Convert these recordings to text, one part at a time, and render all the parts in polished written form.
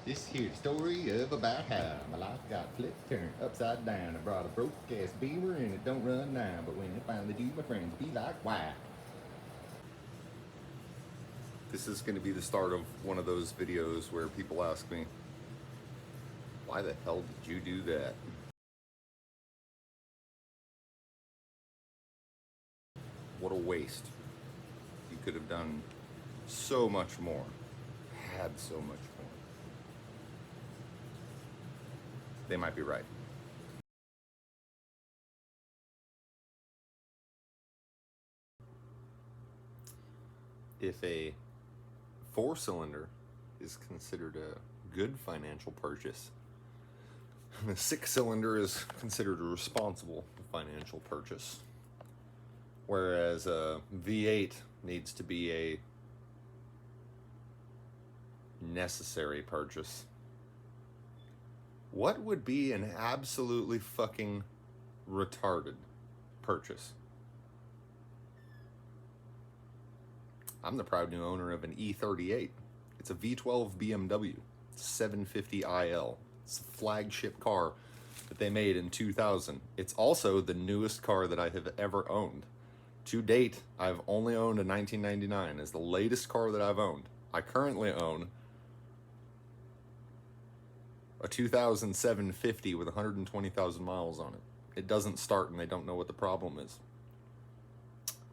This here story of about how my life got flipped, turned upside down. I brought a broke ass beamer and it don't run now. But when it finally do, my friends be like, why? This is going to be the start of one of those videos where people ask me, why the hell did you do that? What a waste. You could have done so much more, had so much more. They might be right. If a 4-cylinder is considered a good financial purchase, a 6-cylinder is considered a responsible financial purchase, whereas a V8 needs to be a necessary purchase. What would be an absolutely fucking retarded purchase? I'm the proud new owner of an E38. It's a V12 BMW 750iL. It's a flagship car that they made in 2000. It's also the newest car that I have ever owned. To date, I've only owned a 1999 as the latest car that I've owned. I currently own a 2007 50 with 120,000 miles on it. It doesn't start and they don't know what the problem is.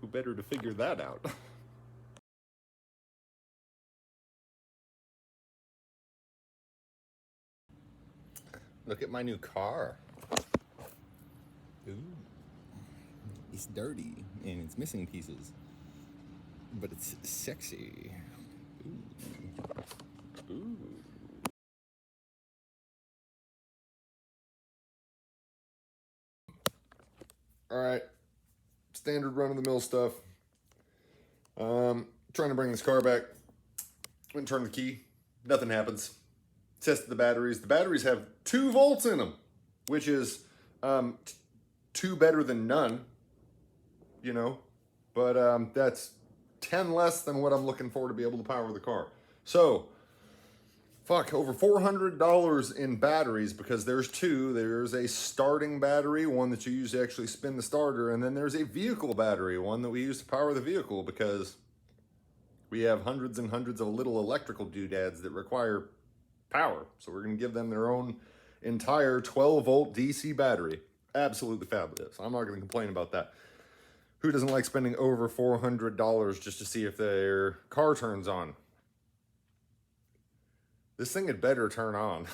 Who better to figure that out? Look at my new car. Ooh. It's dirty and it's missing pieces, but it's sexy. Ooh. Ooh. All right, standard run-of-the-mill stuff. Trying to bring this car back. Went and turned the key. Nothing happens. Tested the batteries. The batteries have 2 volts in them, which is 2 better than none, you know, but that's 10 less than what I'm looking for to be able to power the car. So, fuck, over $400 in batteries because there's 2. There's a starting battery, one that you use to actually spin the starter, and then there's a vehicle battery, one that we use to power the vehicle because we have hundreds and hundreds of little electrical doodads that require power. So we're going to give them their own entire 12-volt DC battery. Absolutely fabulous. I'm not going to complain about that. Who doesn't like spending over $400 just to see if their car turns on? This thing had better turn on.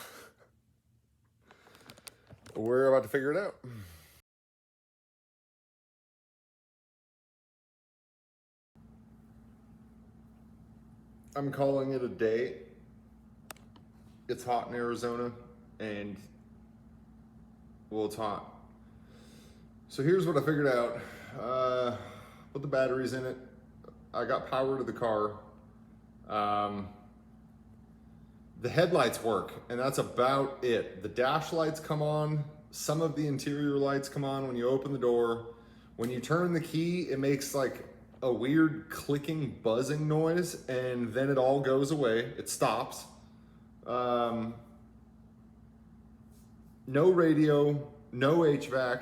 We're about to figure it out. I'm calling it a day. It's hot in Arizona, and, well, it's hot. So here's what I figured out. Put the batteries in it. I got power to the car. The headlights work, and that's about it. The dash lights come on. Some of the interior lights come on when you open the door. When you turn the key, it makes like a weird clicking, buzzing noise, and then it all goes away. It stops. No radio, no HVAC.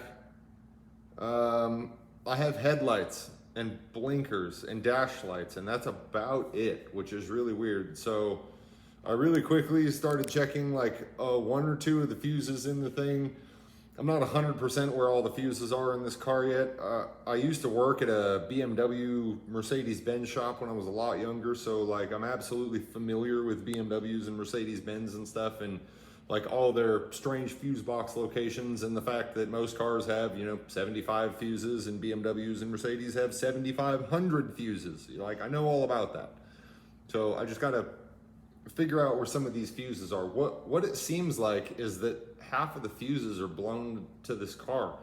I have headlights and blinkers and dash lights, and that's about it, which is really weird. So I really quickly started checking like 1 or 2 of the fuses in the thing. I'm not 100% where all the fuses are in this car yet. I used to work at a BMW Mercedes-Benz shop when I was a lot younger, so like I'm absolutely familiar with BMWs and Mercedes-Benz and stuff, and like all their strange fuse box locations, and the fact that most cars have, you know, 75 fuses and BMWs and Mercedes have 7,500 fuses. Like, I know all about that. So I just gotta figure out where some of these fuses are. What it seems like is that half of the fuses are blown to this car.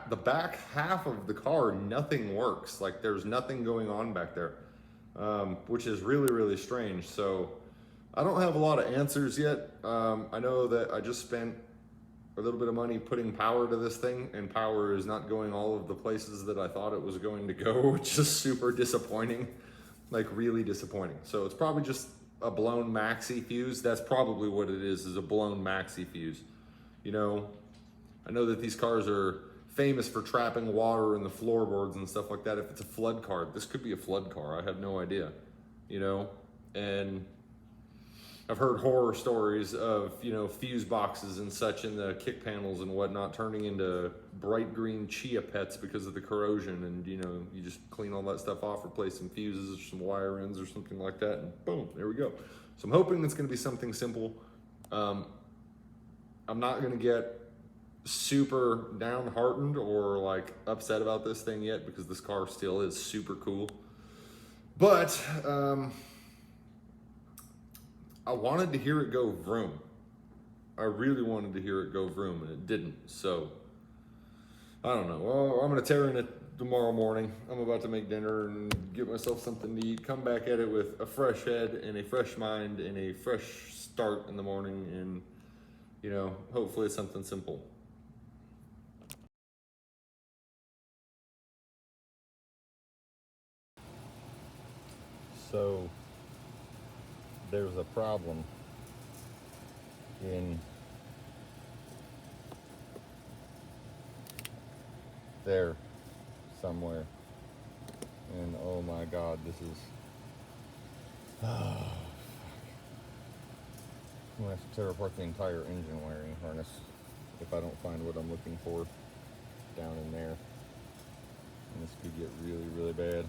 The back half of the car, nothing works. Like, there's nothing going on back there, which is really, really strange. So I don't have a lot of answers yet. I know that I just spent a little bit of money putting power to this thing, and power is not going all of the places that I thought it was going to go, which is super disappointing, like really disappointing. So it's probably just a blown maxi fuse. That's probably what it is a blown maxi fuse. You know, I know that these cars are famous for trapping water in the floorboards and stuff like that. If it's a flood car, this could be a flood car. I have no idea, you know? And I've heard horror stories of, you know, fuse boxes and such in the kick panels and whatnot turning into bright green chia pets because of the corrosion. And, you know, you just clean all that stuff off, replace some fuses or some wire ends or something like that, and boom, there we go. So I'm hoping it's going to be something simple. I'm not going to get super downhearted or like upset about this thing yet because this car still is super cool. But I wanted to hear it go vroom. I really wanted to hear it go vroom, and it didn't. So I don't know. Well, I'm gonna tear in it tomorrow morning. I'm about to make dinner and get myself something to eat, come back at it with a fresh head and a fresh mind and a fresh start in the morning, and, you know, hopefully it's something simple. So there's a problem in there somewhere, and oh my god, this is I'm gonna have to tear apart the entire engine wiring harness if I don't find what I'm looking for down in there, and this could get really, really bad.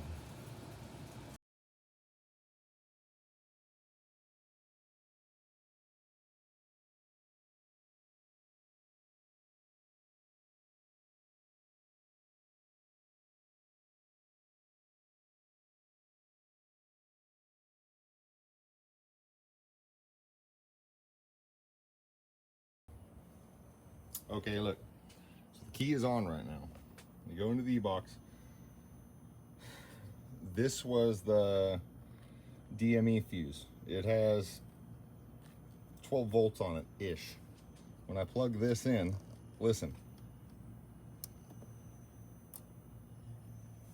Okay, look. So the key is on right now. You go into the E-box. This was the DME fuse. It has 12 volts on it-ish. When I plug this in, listen.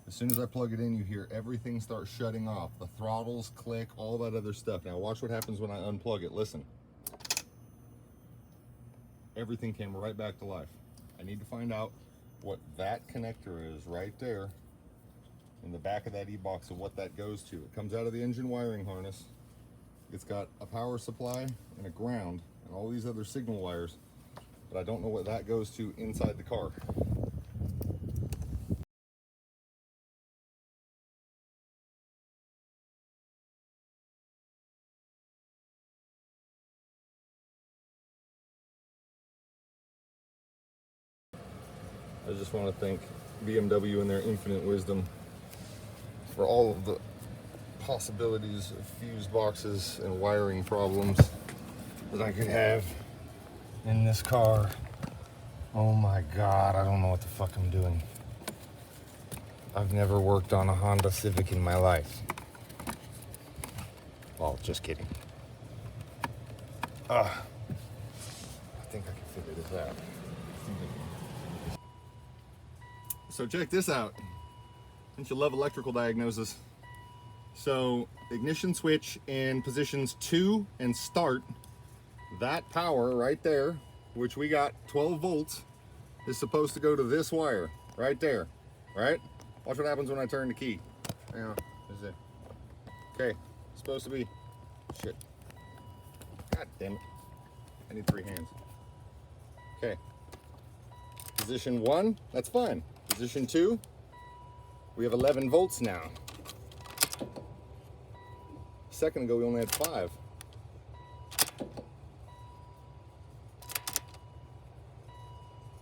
As soon as I plug it in, you hear everything start shutting off. The throttles click, all that other stuff. Now watch what happens when I unplug it. Listen. Everything came right back to life. I need to find out what that connector is right there in the back of that E-box and what that goes to. It comes out of the engine wiring harness. It's got a power supply and a ground and all these other signal wires, but I don't know what that goes to inside the car. I just want to thank BMW and their infinite wisdom for all of the possibilities of fuse boxes and wiring problems that I could have in this car. Oh my God, I don't know what the fuck I'm doing. I've never worked on a Honda Civic in my life. Well, just kidding. I think I can figure this out. So check this out. Don't you love electrical diagnosis? So ignition switch in positions 2 and start, that power right there, which we got 12 volts, is supposed to go to this wire right there, right? Watch what happens when I turn the key. Hang on, is it? Okay, supposed to be, shit. God damn it. I need 3 hands. Okay. Position 1, that's fine. Position 2, we have 11 volts now. A second ago we only had 5.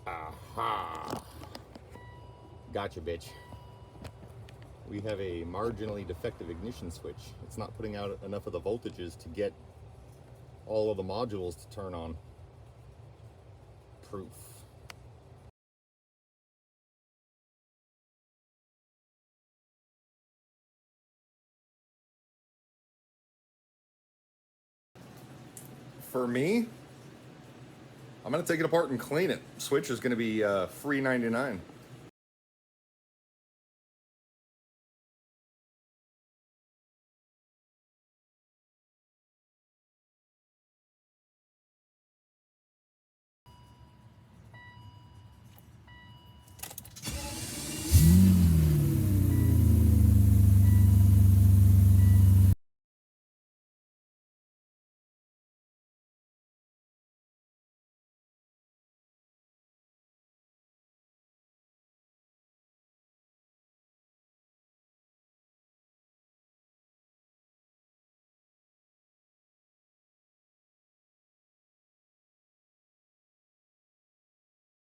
Aha! Gotcha, bitch. We have a marginally defective ignition switch. It's not putting out enough of the voltages to get all of the modules to turn on. Proof. For me, I'm gonna take it apart and clean it. Switch is gonna be free 99.